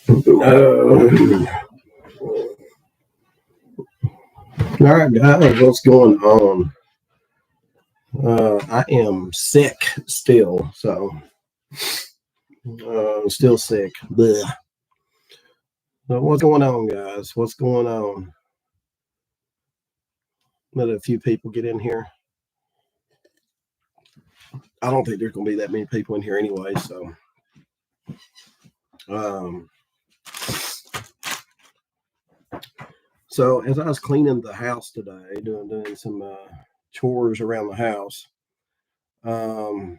All right, guys, what's going on? I am sick still, so still sick. Blech. So what's going on, guys? What's going on? Let a few people get in here. I don't think there's going to be that many people in here anyway. Um, so as I was cleaning the house today, doing some chores around the house, what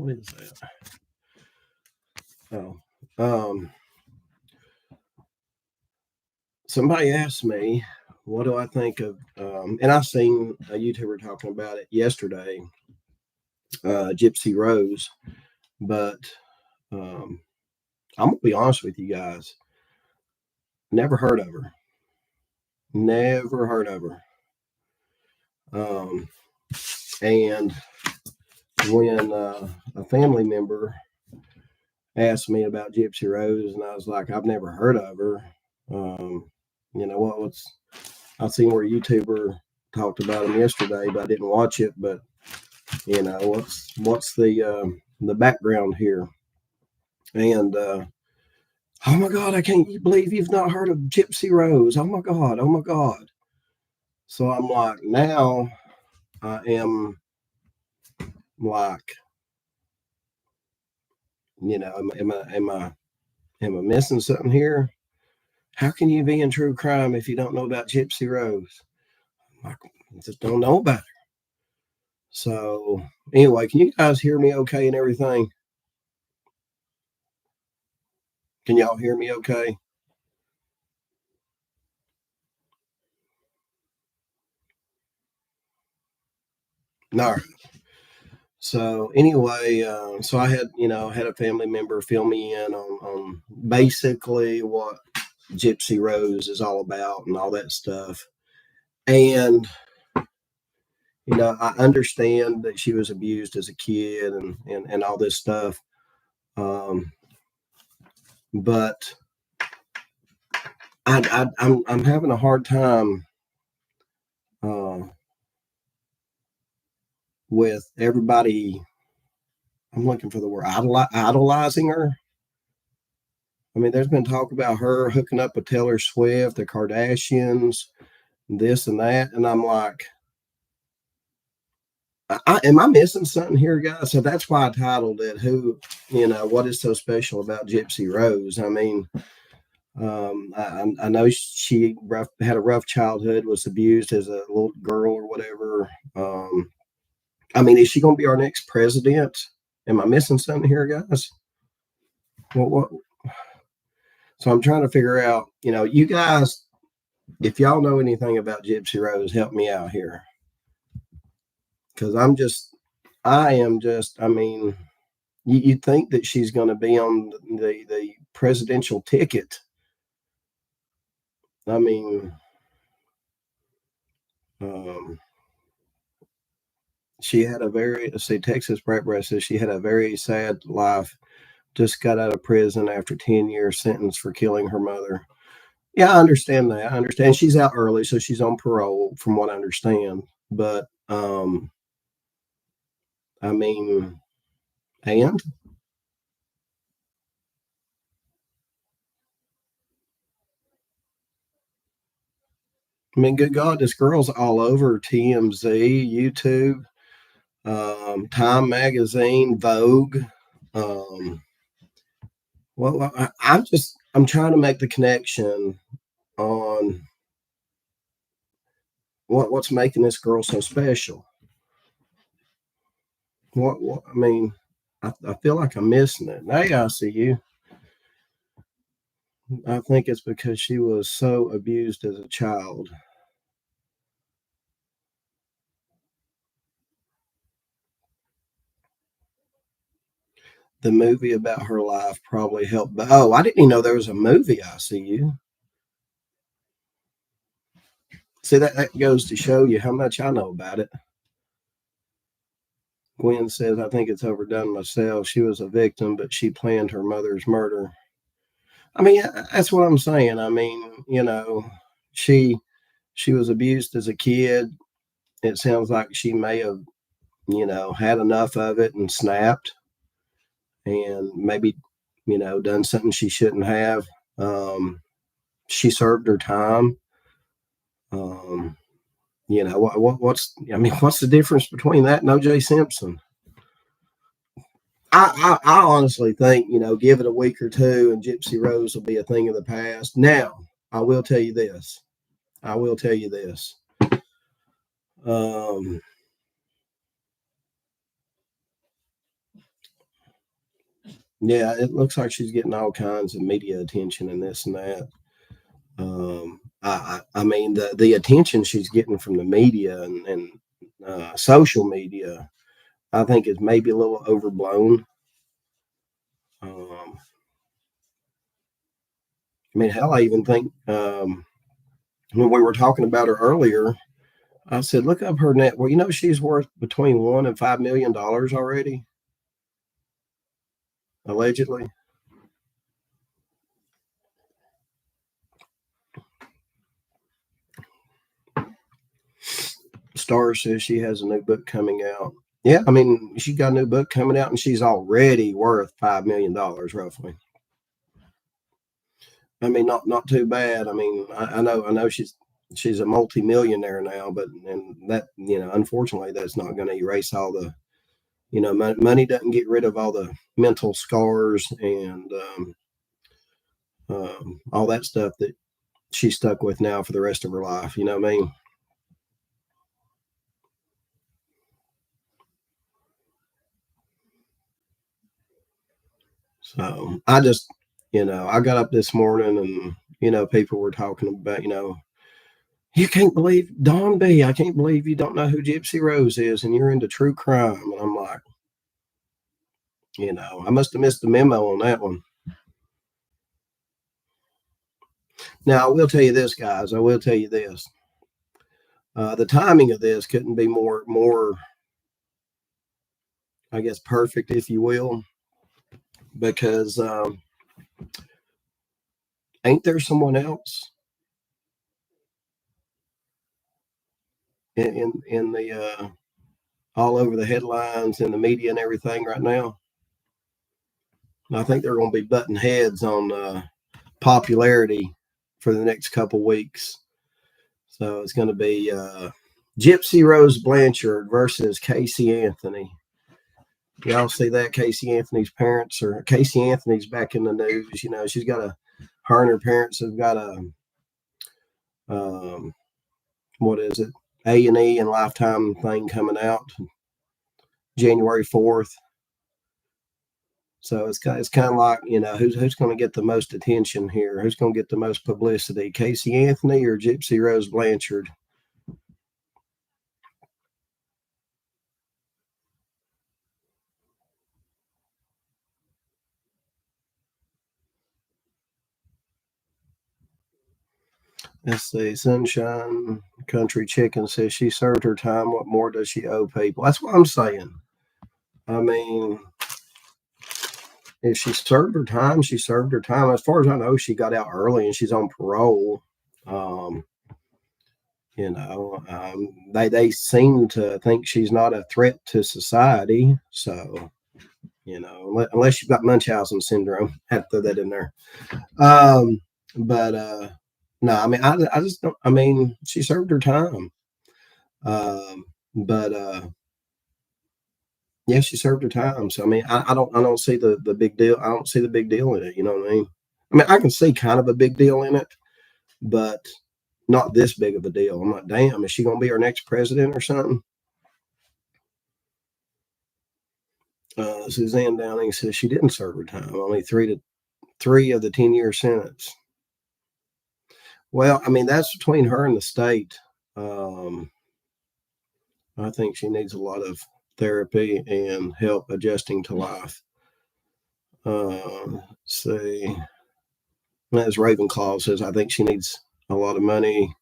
is that? Oh, somebody asked me, what do I think of, and I seen a YouTuber talking about it yesterday, Gypsy Rose, but I'm gonna be honest with you guys, never heard of her, never heard of her. And when a family member asked me about Gypsy Rose, and I was like, I've never heard of her. What's I seen where a YouTuber talked about him yesterday, but I didn't watch it. But what's the background here? And oh my God, I can't believe you've not heard of Gypsy Rose. Oh my God, oh my God. So I'm like, now I am like, am I missing something here? How can you be in true crime if you don't know about Gypsy Rose? Like, I just don't know about her. So anyway, can you guys hear me okay and everything? Can y'all hear me okay? No. So anyway, so I had a family member fill me in on basically what Gypsy Rose is all about and all that stuff. And I understand that she was abused as a kid and all this stuff. But I'm having a hard time uh, with everybody. I'm looking for the word idolizing her. I mean, there's been talk about her hooking up with Taylor Swift, the Kardashians, this and that, and I'm like, am I missing something here, guys? So that's why I titled it what is so special about Gypsy Rose? I mean, I know she had a rough childhood, was abused as a little girl or whatever. I mean, is she going to be our next president? Am I missing something here, guys? What? So I'm trying to figure out, you guys, if y'all know anything about Gypsy Rose, help me out here. Because I mean, you'd think that she's going to be on the presidential ticket. I mean, she had Texas Prep says she had a very sad life. Just got out of prison after 10-year sentence for killing her mother. Yeah, I understand that. I understand she's out early, so she's on parole, from what I understand. But I mean, and I mean, good God, this girl's all over TMZ, YouTube, Time Magazine, Vogue. Well, I'm trying to make the connection on what's making this girl so special. What I mean, I feel like I'm missing it. Hey, I see you. I think it's because she was so abused as a child. The movie about her life probably helped. But oh, I didn't even know there was a movie. I see you. See, that goes to show you how much I know about it. Gwen says, I think it's overdone myself. She was a victim, but she planned her mother's murder. I mean, that's what I'm saying. I mean, she she was abused as a kid. It sounds like she may have, had enough of it and snapped and maybe, done something she shouldn't have. She served her time. Um, what's the difference between that and OJ Simpson? I honestly think, give it a week or two and Gypsy Rose will be a thing of the past. Now, I will tell you this. I will tell you this. Um, yeah, it looks like she's getting all kinds of media attention and this and that. I mean, the attention she's getting from the media and social media, I think is maybe a little overblown. I mean, hell, I even think when we were talking about her earlier, I said, look up her net. Well, she's worth between $1 and $5 million already, allegedly. Star says she has a new book coming out. Yeah, I mean, she got a new book coming out, and she's already worth $5 million, roughly. I mean, not too bad. I mean, I know she's a multimillionaire now, but and that unfortunately, that's not going to erase all the money doesn't get rid of all the mental scars and all that stuff that she's stuck with now for the rest of her life. You know what I mean? So I just, I got up this morning and, people were talking about, you can't believe Don B. I can't believe you don't know who Gypsy Rose is and you're into true crime. And I'm like, I must have missed the memo on that one. Now, I will tell you this, guys. I will tell you this. The timing of this couldn't be more, I guess, perfect, if you will, because ain't there someone else in the all over the headlines and the media and everything right now? I think they're going to be butting heads on popularity for the next couple weeks. So it's going to be Gypsy Rose Blanchard versus Casey Anthony. Y'all see that? Casey Anthony's parents, or Casey Anthony's back in the news. She's got her and her parents have got what is it? A&E and Lifetime thing coming out January 4th. So it's kind of like, who's going to get the most attention here? Who's going to get the most publicity? Casey Anthony or Gypsy Rose Blanchard? Let's see. Sunshine Country Chicken says she served her time. What more does she owe people? That's what I'm saying. I mean, if she served her time, she served her time. As far as I know, she got out early and she's on parole. They seem to think she's not a threat to society. So, unless you've got Munchausen syndrome, have to throw that in there. But no, I mean, I just don't. I mean, she served her time. But yeah, she served her time. So I mean, I don't see the big deal. I don't see the big deal in it. You know what I mean? I mean, I can see kind of a big deal in it, but not this big of a deal. I'm like, damn, is she going to be our next president or something? Suzanne Downing says she didn't serve her time. Only three of the 10-year sentence. Well, I mean, that's between her and the state. I think she needs a lot of therapy and help adjusting to life. Let's see. As Ravenclaw says, I think she needs a lot of money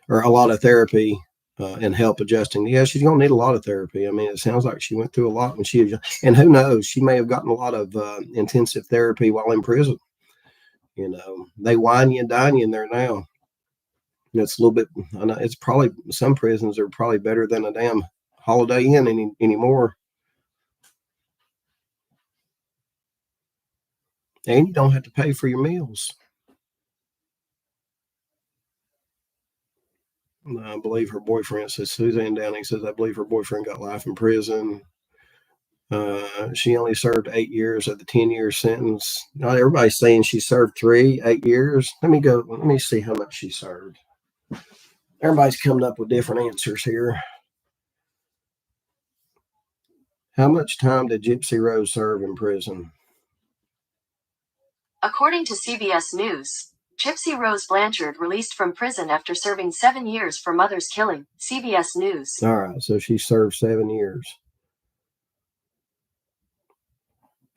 or a lot of therapy and help adjusting. Yeah, she's going to need a lot of therapy. I mean, it sounds like she went through a lot when she was, and who knows, she may have gotten a lot of intensive therapy while in prison. They wine you and dine you in there now. It's a little bit, I know it's probably, some prisons are probably better than a damn Holiday Inn anymore. And you don't have to pay for your meals. I believe her boyfriend, says Suzanne Downing says, I believe her boyfriend got life in prison. She only served 8 years of the 10-year sentence. Not everybody's saying she served 8 years. Let me see how much she served. Everybody's coming up with different answers here. How much time did Gypsy Rose serve in prison? According to CBS News, Gypsy Rose Blanchard released from prison after serving 7 years for mother's killing. CBS News. All right, so she served 7 years.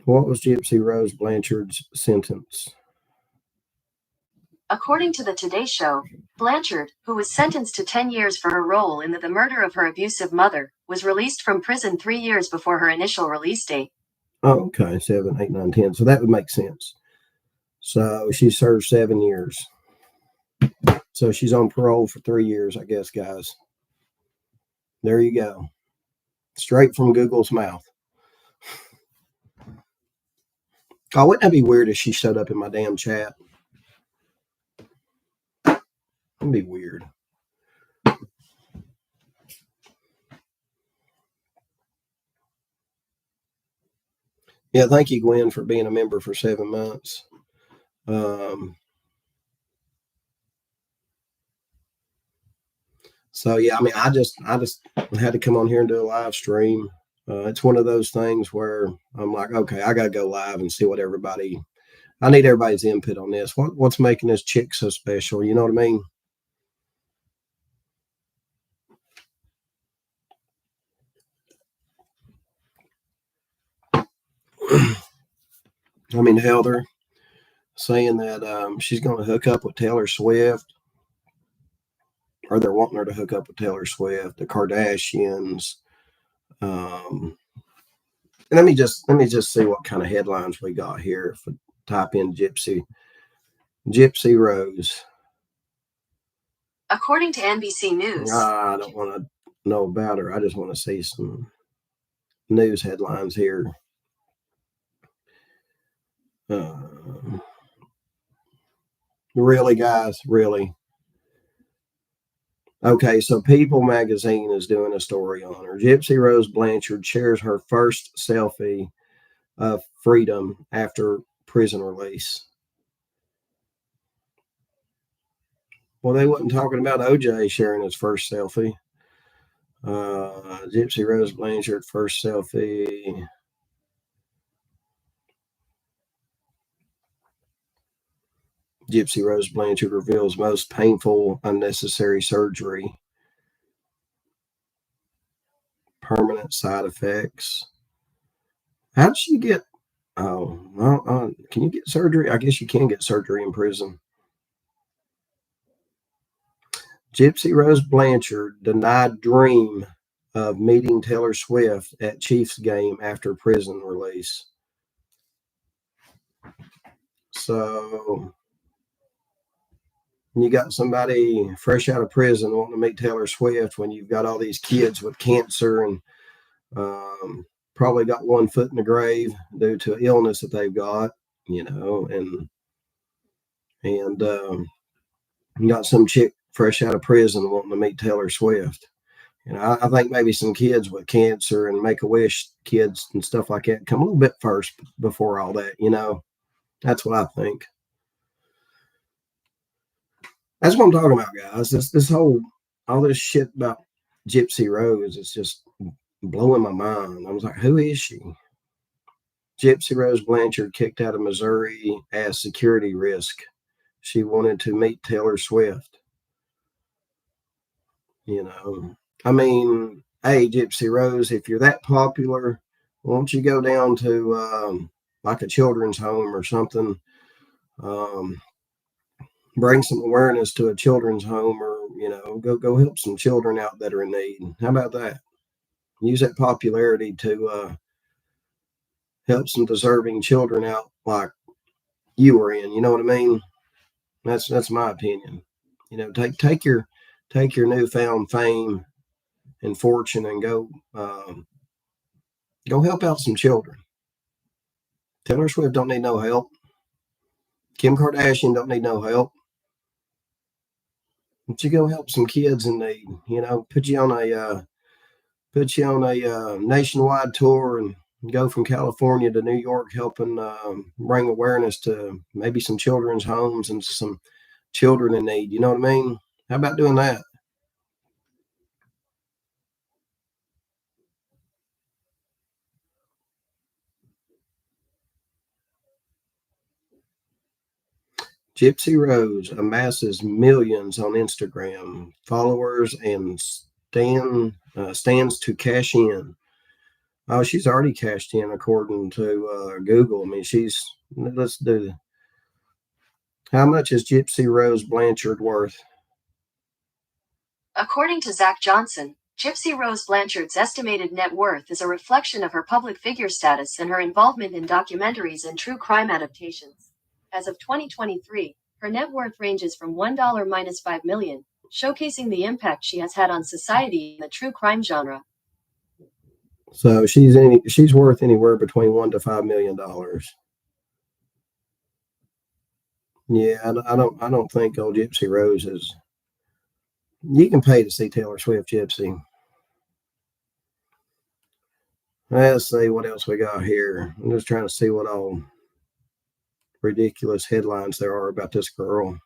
What was Gypsy Rose Blanchard's sentence? According to the Today Show, Blanchard, who was sentenced to 10 years for her role in the murder of her abusive mother, was released from prison 3 years before her initial release date. Oh, okay, 7, 8, 9, 10. So that would make sense. So she served 7 years. So she's on parole for 3 years, I guess, guys. There you go. Straight from Google's mouth. Oh, wouldn't that be weird if she showed up in my damn chat? That'd be weird. Yeah, thank you, Gwen, for being a member for 7 months. So yeah, I mean, I just had to come on here and do a live stream. It's one of those things where I'm like, okay, I got to go live and see what I need everybody's input on this. What's making this chick so special? You know what I mean? I mean, hell, they're saying that she's going to hook up with Taylor Swift, or they're wanting her to hook up with Taylor Swift, the Kardashians. Let me just see what kind of headlines we got here. If we type in Gypsy Rose. According to NBC News, I don't want to know about her. I just want to see some news headlines here. Really, guys, really. Okay, so People magazine is doing a story on her. Gypsy Rose Blanchard shares her first selfie of freedom after prison release. Well, they wasn't talking about OJ sharing his first selfie. Gypsy Rose Blanchard first selfie. Gypsy Rose Blanchard reveals most painful, unnecessary surgery. Permanent side effects. How did she get? Can you get surgery? I guess you can get surgery in prison. Gypsy Rose Blanchard denied dream of meeting Taylor Swift at Chiefs game after prison release. So you got somebody fresh out of prison wanting to meet Taylor Swift when you've got all these kids with cancer and probably got one foot in the grave due to illness that they've got, and you got some chick fresh out of prison wanting to meet Taylor Swift. I think maybe some kids with cancer and Make-A-Wish kids and stuff like that come a little bit first before all that, That's what I think. That's what I'm talking about, guys. This whole, all this shit about Gypsy Rose is just blowing my mind. I was like, who is she? Gypsy Rose Blanchard kicked out of Missouri as security risk. She wanted to meet Taylor Swift. I mean, hey, Gypsy Rose, if you're that popular, why don't you go down to like a children's home or something? Bring some awareness to a children's home, or go help some children out that are in need. How about that? Use that popularity to help some deserving children out, like you were in. You know what I mean? That's my opinion. You know, take your newfound fame and fortune and go help out some children. Taylor Swift don't need no help. Kim Kardashian don't need no help. But you go help some kids in need. You know, put you on a nationwide tour and go from California to New York, helping bring awareness to maybe some children's homes and some children in need. You know what I mean? How about doing that? Gypsy Rose amasses millions on Instagram followers and stands to cash in. Oh, she's already cashed in according to Google. I mean, let's do. How much is Gypsy Rose Blanchard worth? According to Zach Johnson, Gypsy Rose Blanchard's estimated net worth is a reflection of her public figure status and her involvement in documentaries and true crime adaptations. As of 2023, her net worth ranges from $1 minus 5 million, showcasing the impact she has had on society in the true crime genre. So she's worth anywhere between $1 to $5 million. Yeah, I don't think old Gypsy Rose is. You can pay to see Taylor Swift, Gypsy. Let's see what else we got here. I'm just trying to see what all ridiculous headlines there are about this girl.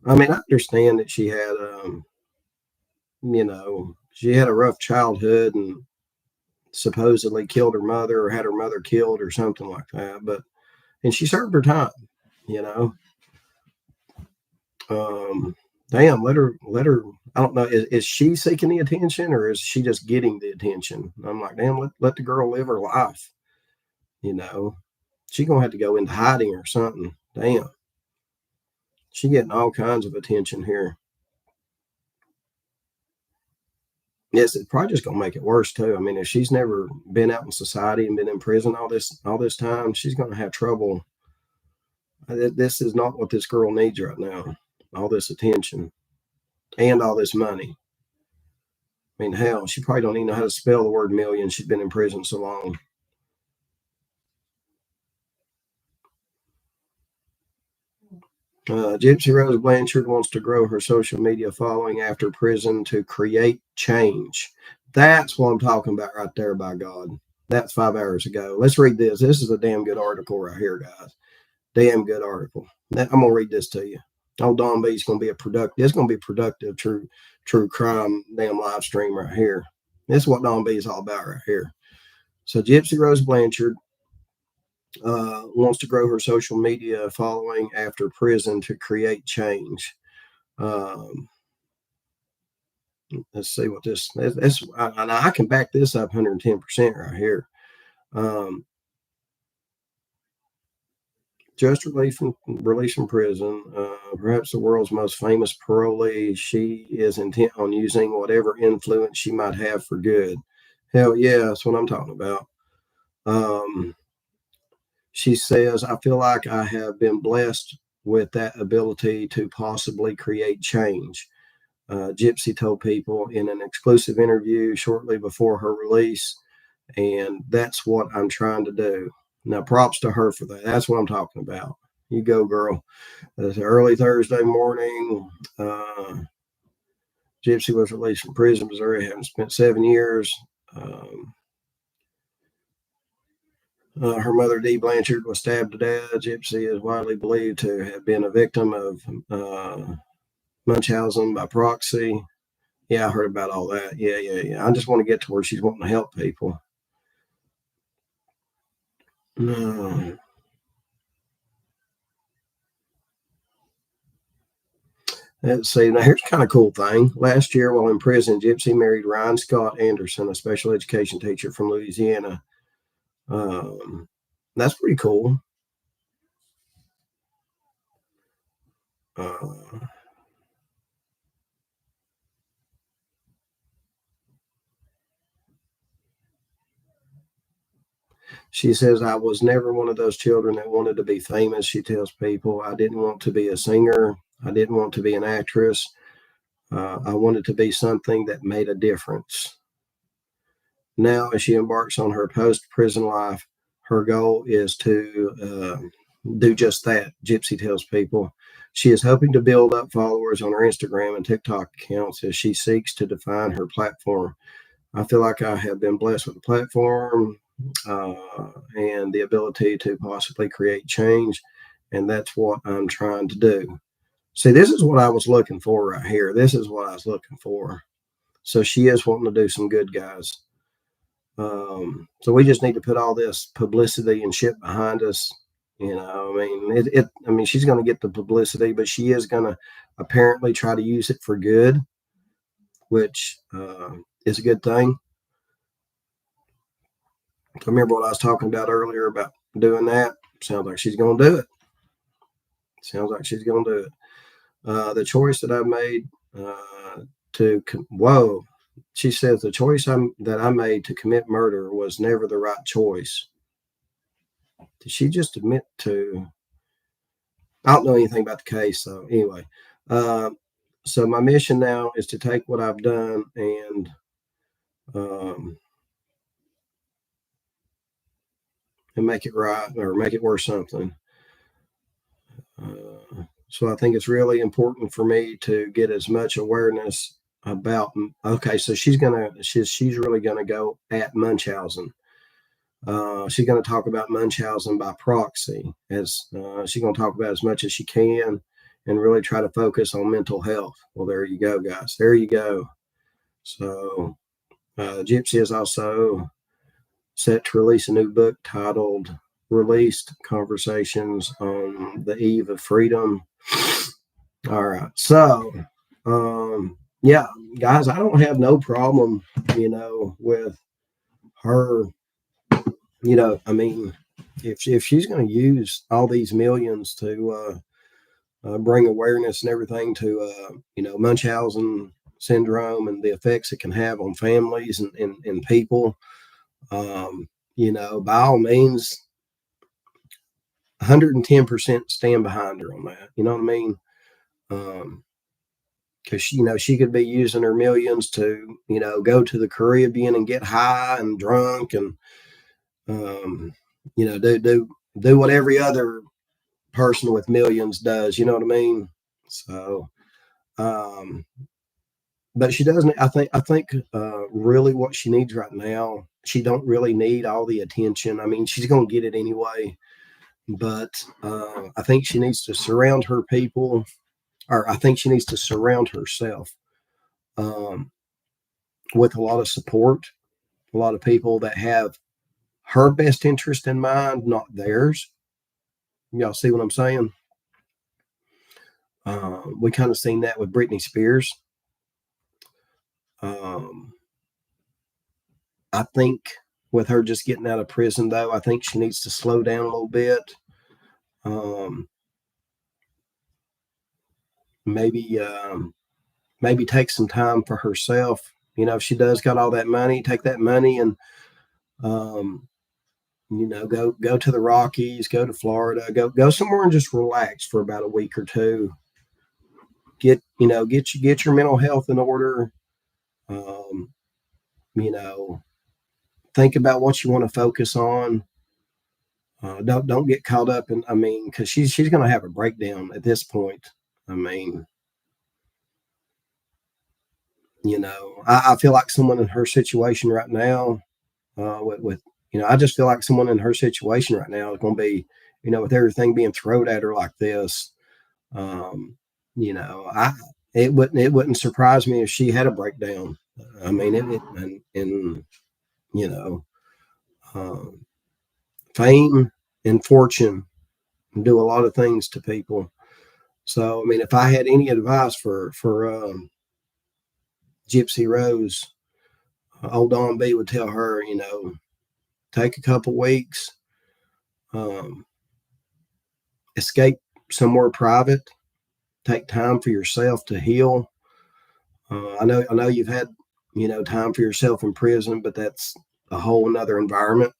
I mean, I understand that she had a rough childhood and supposedly killed her mother or had her mother killed or something like that. And she served her time, you know. Um, damn, let her. I don't know. Is she seeking the attention or is she just getting the attention? I'm like, damn, let the girl live her life. You know, she gonna have to go into hiding or something. Damn, she getting all kinds of attention here. Yes, it's probably just gonna make it worse too. I mean, if she's never been out in society and been in prison all this time, she's gonna have trouble. This is not what this girl needs right now. All this attention and all this money. I mean, hell, she probably don't even know how to spell the word million. She's been in prison so long. Gypsy Rose Blanchard wants to grow her social media following after prison to create change. That's what I'm talking about right there, by God. That's 5 hours ago. Let's read this. This is a damn good article right here, guys. Damn good article. I'm going to read this to you. Old Don B's going to be it's going to be productive, true crime damn live stream right here. This is what Don B is all about right here. So Gypsy Rose Blanchard wants to grow her social media following after prison to create change. Um, let's see what this. And I can back this up 110% right here. Um, just released from prison, perhaps the world's most famous parolee. She is intent on using whatever influence she might have for good. Hell yeah, that's what I'm talking about. She says, I feel like I have been blessed with that ability to possibly create change. Gypsy told people in an exclusive interview shortly before her release, and that's what I'm trying to do. Now, props to her for that. That's what I'm talking about. You go, girl. It's early Thursday morning. Gypsy was released from prison, Missouri, having spent 7 years. Her mother, Dee Blanchard, was stabbed to death. Gypsy is widely believed to have been a victim of Munchausen by proxy. Yeah, I heard about all that. Yeah. I just want to get to where she's wanting to help people. No. Let's see. Now, here's kind of cool thing. Last year, while in prison, Gypsy married Ryan Scott Anderson, a special education teacher from Louisiana. That's pretty cool. Uh, She says, I was never one of those children that wanted to be famous. She tells people, I didn't want to be a singer. I didn't want to be an actress. I wanted to be something that made a difference. Now, as she embarks on her post prison life, her goal is to do just that, Gypsy tells people. She is hoping to build up followers on her Instagram and TikTok accounts as she seeks to define her platform. I feel like I have been blessed with a platform uh, and the ability to possibly create change, and that's what I'm trying to do. See, this is what I was looking for right here. This is what I was looking for. So she is wanting to do some good, guys. So we just need to put all this publicity and shit behind us. I mean, she's going to get the publicity, but she is going to apparently try to use it for good, which is a good thing. I remember what I was talking about earlier about doing that. Sounds like she's going to do it. Sounds like she's going to do it. The choice that I've made whoa, she says the choice that I made to commit murder was never the right choice. Did she just admit to? I don't know anything about the case, so anyway. So my mission now is to take what I've done and make it right or make it worth something. So I think it's really important for me to get as much awareness about. Okay, so she's really gonna go at Munchausen. She's going to talk about Munchausen by proxy, as she's going to talk about as much as she can and really try to focus on mental health. Well, there you go, guys. There you go. So Gypsy is also set to release a new book titled Released Conversations on the Eve of Freedom. All right. So, yeah, guys, I don't have no problem, with her. I mean, if she's going to use all these millions to bring awareness and everything to, Munchausen syndrome and the effects it can have on families and people, by all means, 110% stand behind her on that. You know what I mean? Because she could be using her millions to go to the Caribbean and get high and drunk and do what every other person with millions does. You know what I mean? So, but she doesn't. I think really what she needs right now. She don't really need all the attention. I mean, she's gonna get it anyway. But I think she needs to surround her people, or I think she needs to surround herself um, with a lot of support, a lot of people that have her best interest in mind, not theirs. Y'all see what I'm saying? We kind of seen that with Britney Spears. I think with her just getting out of prison, though, I think she needs to slow down a little bit. Maybe take some time for herself. If she does got all that money, take that money and go to the Rockies, go to Florida, go somewhere and just relax for about a week or two. Get your mental health in order. Um, think about what you want to focus on. Don't get caught up in. I mean, because she's going to have a breakdown at this point. I mean, I feel like someone in her situation right now, with I just feel like someone in her situation right now is going to be, with everything being thrown at her like this. It wouldn't surprise me if she had a breakdown. I mean, and um, fame and fortune do a lot of things to people. So, I mean, if I had any advice for Gypsy Rose, old Don B would tell her, take a couple weeks, escape somewhere private, take time for yourself to heal. I know you've had, time for yourself in prison, but that's a whole another environment.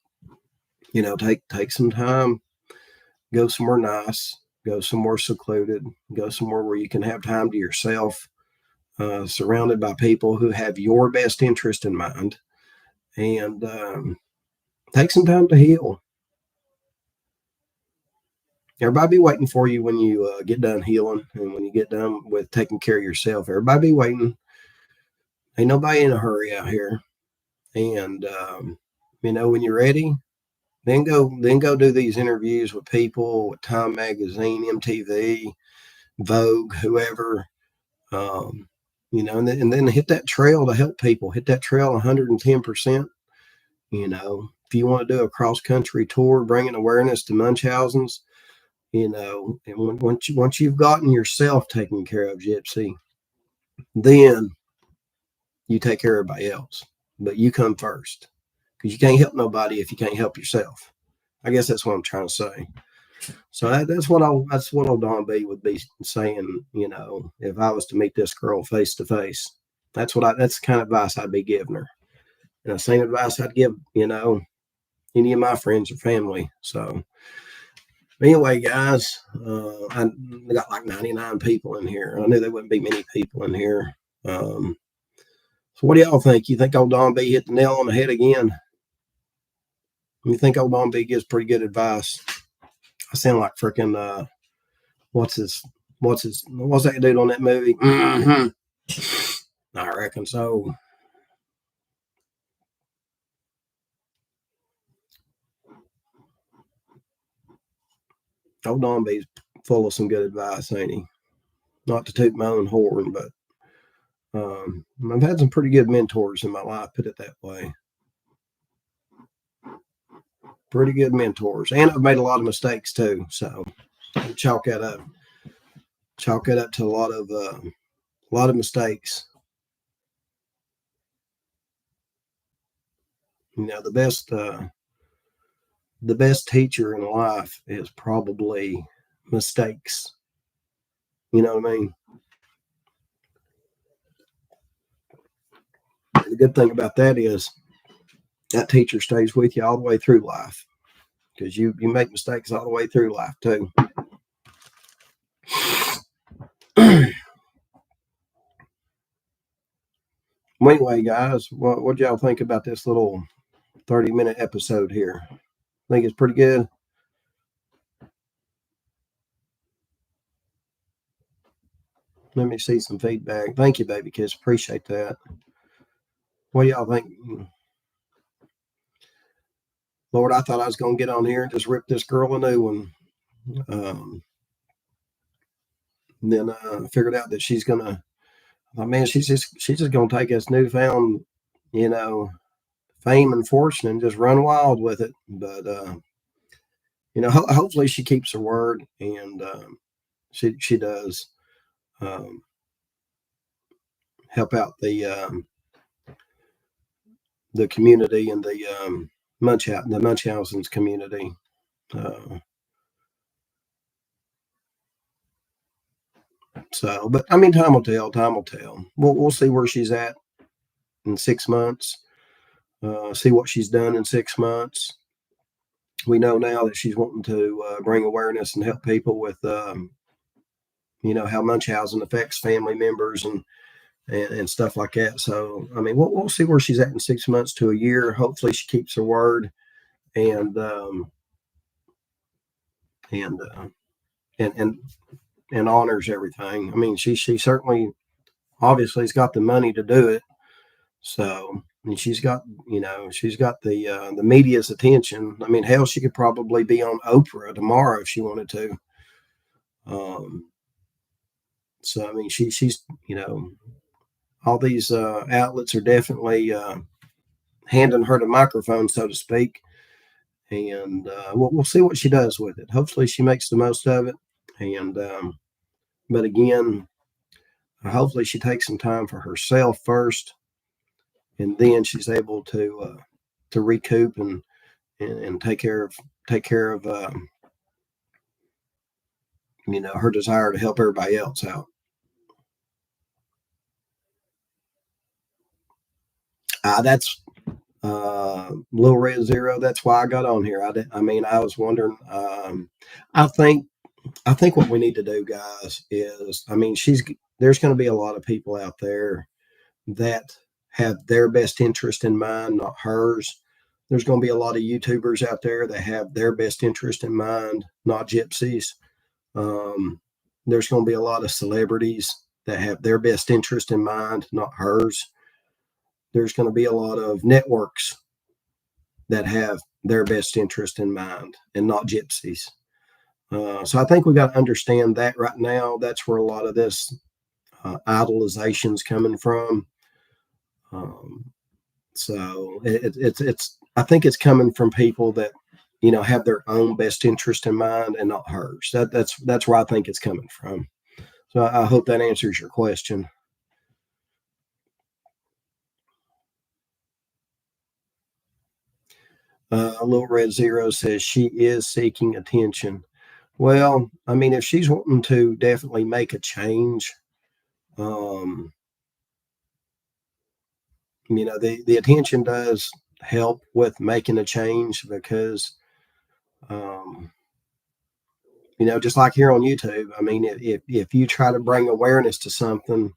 take some time, go somewhere nice, go somewhere secluded, go somewhere where you can have time to yourself, surrounded by people who have your best interest in mind, and take some time to heal. Everybody be waiting for you when you get done healing and when you get done with taking care of yourself. Everybody be waiting. Ain't nobody in a hurry out here. And when you're ready, then go do these interviews with people, with Time Magazine, MTV, Vogue, whoever. And then hit that trail to help people. Hit that trail 110%. If you want to do a cross country tour, bringing awareness to Munchausen's, and once you've gotten yourself taken care of, Gypsy, then you take care of everybody else. But you come first, because you can't help nobody if you can't help yourself. I guess that's what I'm trying to say. So that's what old Don B would be saying. If I was to meet this girl face to face, that's the kind of advice I'd be giving her. And the same advice I'd give any of my friends or family. So anyway, guys, I got like 99 people in here. I knew there wouldn't be many people in here. So what do y'all think? You think old Don B hit the nail on the head again? You think old Don B gives pretty good advice? I sound like freaking what's that dude on that movie? Mm-hmm. I reckon so. Old Don B's full of some good advice, ain't he? Not to toot my own horn, but I've had some pretty good mentors in my life, put it that way. Pretty good mentors. And I've made a lot of mistakes too. So chalk that up. Chalk it up to a lot of mistakes. The best teacher in life is probably mistakes. You know what I mean? The good thing about that is that teacher stays with you all the way through life, because you make mistakes all the way through life too. Anyway, guys, what y'all think about this little 30-minute episode here? Think it's pretty good? Let me see some feedback. Thank you, baby kids. Appreciate that. What do y'all think? Lord, I thought I was going to get on here and just rip this girl a new one. Then I figured out that she's going to, she's just going to take this newfound, fame and fortune and just run wild with it. But, hopefully she keeps her word, and she does help out the community and the Munchausen's community. But I mean, time will tell. Time will tell. We'll see where she's at in 6 months. See what she's done in 6 months. We know now that she's wanting to bring awareness and help people with, how Munchausen affects family members and stuff like that. So, I mean, we'll see where she's at in 6 months to a year. Hopefully, she keeps her word and honors everything. I mean, she certainly, obviously, has got the money to do it. So, and she's got the media's attention. I mean, hell, she could probably be on Oprah tomorrow if she wanted to. So, I mean, she's all these outlets are definitely handing her the microphone, so to speak. And we'll see what she does with it. Hopefully, she makes the most of it. And but again, hopefully, she takes some time for herself first, and then she's able to recoup and take care of her desire to help everybody else out. That's Little Red Zero. That's why I got on here. I mean, I was wondering. I think what we need to do, guys, is I mean, there's going to be a lot of people out there that have their best interest in mind, not hers. There's going to be a lot of YouTubers out there that have their best interest in mind, not Gypsy's. There's going to be a lot of celebrities that have their best interest in mind, not hers. There's going to be a lot of networks that have their best interest in mind and not Gypsy's. So I think we got to understand that right now. That's where a lot of this idolization's coming from. So it's I think it's coming from people that have their own best interest in mind and not hers. That's where I think it's coming from. So I hope that answers your question. Little Red Zero says she is seeking attention. Well, I mean, if she's wanting to definitely make a change, um, the attention does help with making a change because, um, just like here on YouTube, I mean, if you try to bring awareness to something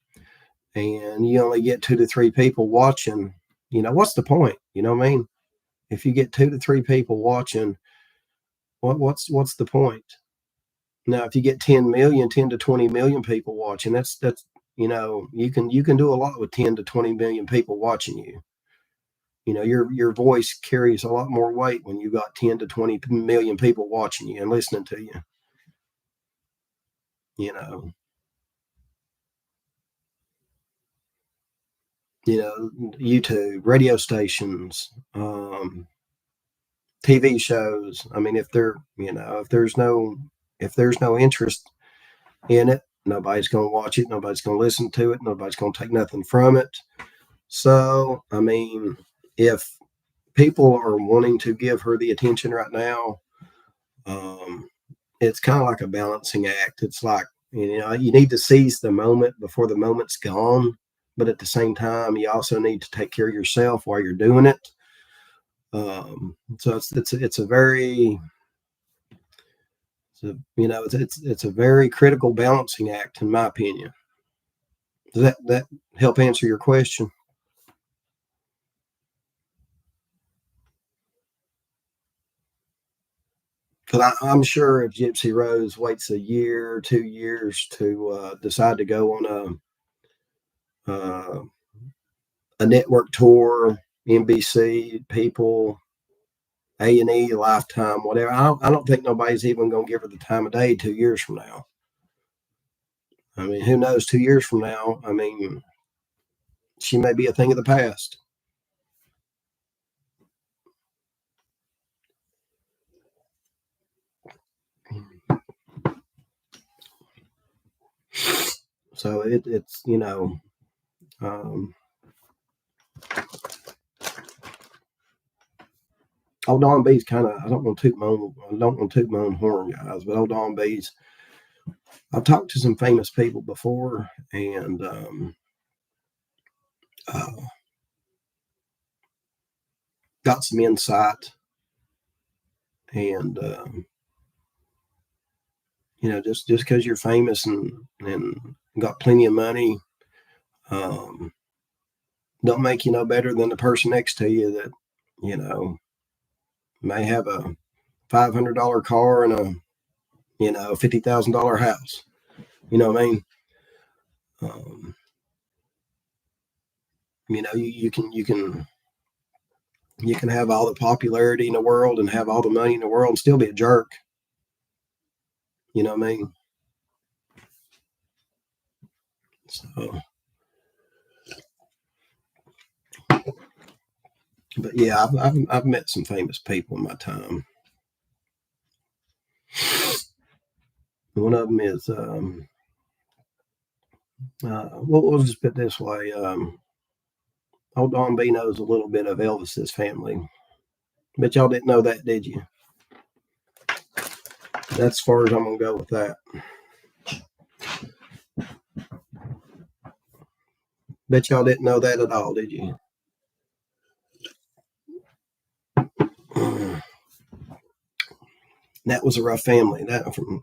and you only get 2 to 3 people watching, what's the point? You know what I mean? If you get 2 to 3 people watching, what's the point? Now, if you get 10 million, 10 to 20 million people watching, that's you can do a lot with 10 to 20 million people watching you. Your voice carries a lot more weight when you got 10 to 20 million people watching you and listening to you. YouTube, radio stations, TV shows. I mean, if there's no interest in it, nobody's going to watch it. Nobody's going to listen to it. Nobody's going to take nothing from it. So, I mean, if people are wanting to give her the attention right now, it's kind of like a balancing act. It's like, you need to seize the moment before the moment's gone. But at the same time, you also need to take care of yourself while you're doing it. So it's a very, it's a very critical balancing act, in my opinion. Does that help answer your question? Because I'm sure if Gypsy Rose waits a year, 2 years to decide to go on a network tour, NBC, People, A&E, Lifetime, whatever, I don't think nobody's even going to give her the time of day 2 years from now. I mean, who knows? 2 years from now, I mean, she may be a thing of the past. So it's old Don B's kind of, I don't want to toot my own horn, guys, but old Don B's, I've talked to some famous people before, and got some insight, and just because you're famous and got plenty of money, don't make you no better than the person next to you that may have a $500 car and a $50,000 house. You know what I mean? You can have all the popularity in the world and have all the money in the world and still be a jerk. You know what I mean? So, but yeah, I've met some famous people in my time. One of them is we'll just put it this way. Old Don B knows a little bit of Elvis's family. Bet y'all didn't know that, did you? That's as far as I'm gonna go with that. Bet y'all didn't know that at all, did you? That was a rough family. That from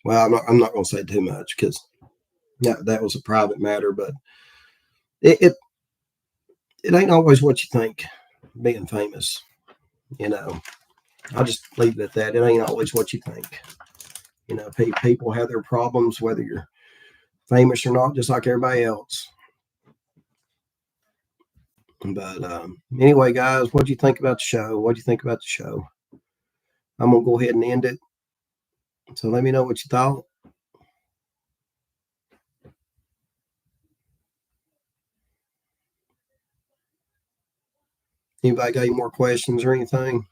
well, I'm not going to say too much because that was a private matter, but it, it it ain't always what you think. Being famous, you know, I'll just leave it at that. It ain't always what you think. You know, people have their problems, whether you're famous or not, just like everybody else. But anyway, guys, what do you think about the show? What do you think about the show? I'm gonna go ahead and end it. So let me know what you thought. Anybody got any more questions or anything?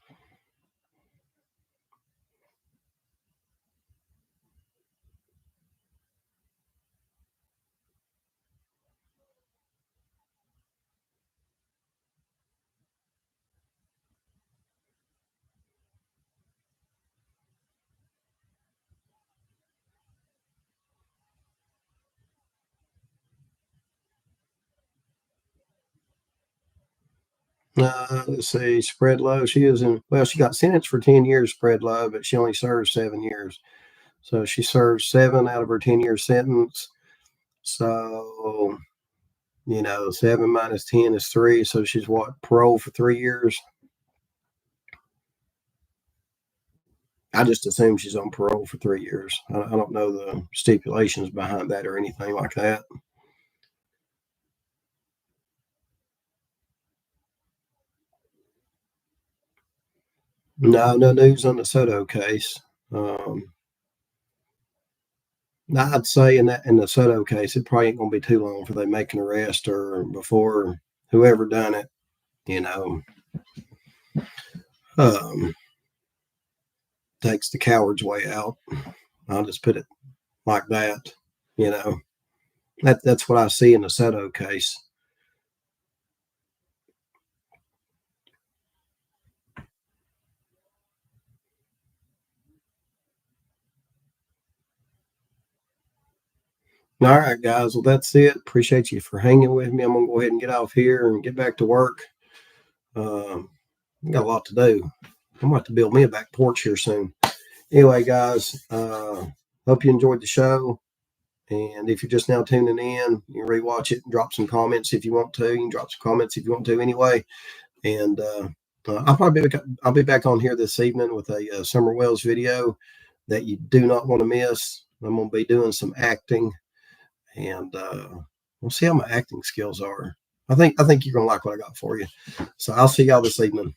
Let's see. Spread low. She is in. Well, she got sentenced for 10 years. Spread low, but she only served 7 years. So she served 7 out of her 10-year sentence. So 7 minus 10 is 3. So she's what, parole for 3 years? I just assume she's on parole for 3 years. I don't know the stipulations behind that or anything like that. No, no news on the Soto case. Um, I'd say in the Soto case, it probably ain't gonna be too long before they make an arrest or before whoever done it, you know, um, takes the coward's way out. I'll just put it like that. You know, that's what I see in the Soto case. All right, guys. Well, that's it. Appreciate you for hanging with me. I'm gonna go ahead and get off here and get back to work. Got a lot to do. I'm about to build me a back porch here soon. Anyway, guys, hope you enjoyed the show. And if you're just now tuning in, you can rewatch it and drop some comments if you want to. You can drop some comments if you want to anyway. And I'll be back on here this evening with a Summer Wells video that you do not want to miss. I'm going to be doing some acting, and we'll see how my acting skills are. I think you're going to like what I got for you. So I'll see y'all this evening.